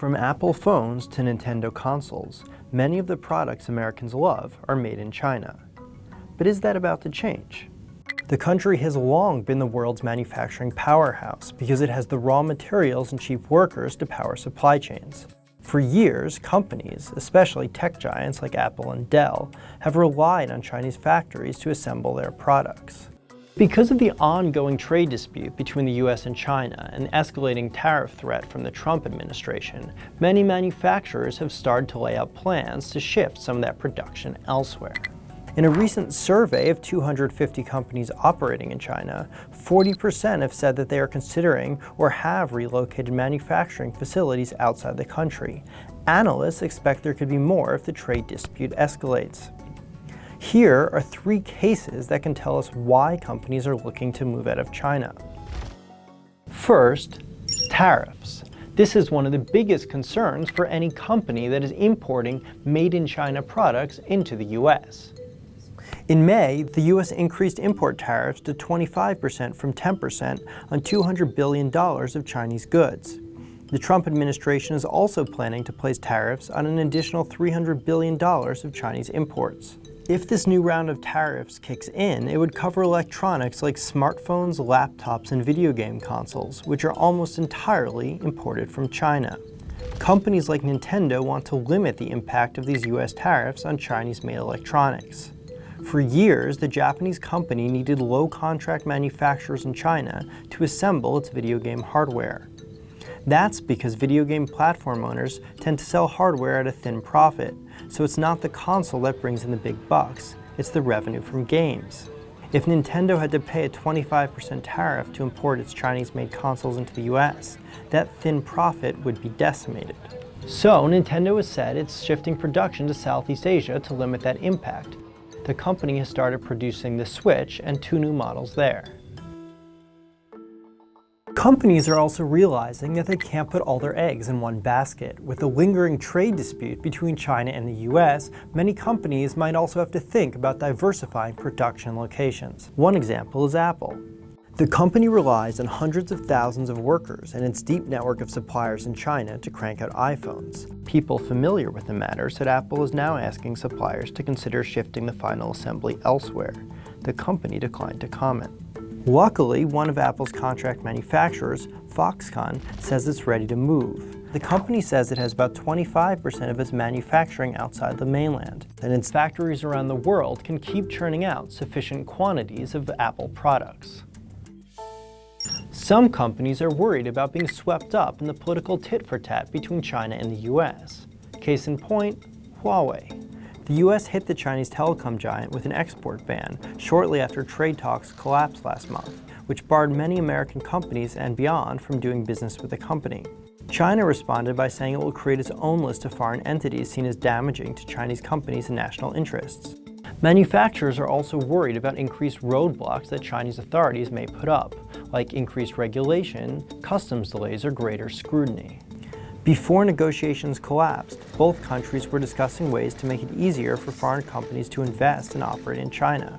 From Apple phones to Nintendo consoles, many of the products Americans love are made in China. But is that about to change? The country has long been the world's manufacturing powerhouse because it has the raw materials and cheap workers to power supply chains. For years, companies, especially tech giants like Apple and Dell, have relied on Chinese factories to assemble their products. Because of the ongoing trade dispute between the US and China and the escalating tariff threat from the Trump administration, many manufacturers have started to lay out plans to shift some of that production elsewhere. In a recent survey of 250 companies operating in China, 40% have said that they are considering or have relocated manufacturing facilities outside the country. Analysts expect there could be more if the trade dispute escalates. Here are 3 cases that can tell us why companies are looking to move out of China. First, tariffs. This is one of the biggest concerns for any company that is importing made-in-China products into the US. In May, the US increased import tariffs to 25% from 10% on $200 billion of Chinese goods. The Trump administration is also planning to place tariffs on an additional $300 billion of Chinese imports. If this new round of tariffs kicks in, it would cover electronics like smartphones, laptops, and video game consoles, which are almost entirely imported from China. Companies like Nintendo want to limit the impact of these US tariffs on Chinese-made electronics. For years, the Japanese company needed low-contract manufacturers in China to assemble its video game hardware. That's because video game platform owners tend to sell hardware at a thin profit, so it's not the console that brings in the big bucks, it's the revenue from games. If Nintendo had to pay a 25% tariff to import its Chinese-made consoles into the US, that thin profit would be decimated. So Nintendo has said it's shifting production to Southeast Asia to limit that impact. The company has started producing the Switch and 2 new models there. Companies are also realizing that they can't put all their eggs in one basket. With the lingering trade dispute between China and the US, many companies might also have to think about diversifying production locations. One example is Apple. The company relies on hundreds of thousands of workers and its deep network of suppliers in China to crank out iPhones. People familiar with the matter said Apple is now asking suppliers to consider shifting the final assembly elsewhere. The company declined to comment. Luckily, one of Apple's contract manufacturers, Foxconn, says it's ready to move. The company says it has about 25% of its manufacturing outside the mainland, and its factories around the world can keep churning out sufficient quantities of Apple products. Some companies are worried about being swept up in the political tit-for-tat between China and the US. Case in point, Huawei. The US hit the Chinese telecom giant with an export ban shortly after trade talks collapsed last month, which barred many American companies and beyond from doing business with the company. China responded by saying it will create its own list of foreign entities seen as damaging to Chinese companies and national interests. Manufacturers are also worried about increased roadblocks that Chinese authorities may put up, like increased regulation, customs delays, or greater scrutiny. Before negotiations collapsed, both countries were discussing ways to make it easier for foreign companies to invest and operate in China.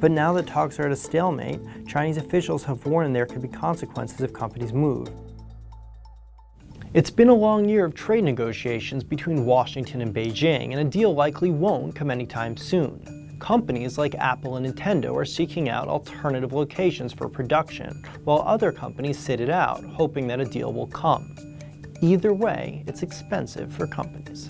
But now that talks are at a stalemate, Chinese officials have warned there could be consequences if companies move. It's been a long year of trade negotiations between Washington and Beijing, and a deal likely won't come anytime soon. Companies like Apple and Nintendo are seeking out alternative locations for production, while other companies sit it out, hoping that a deal will come. Either way, it's expensive for companies.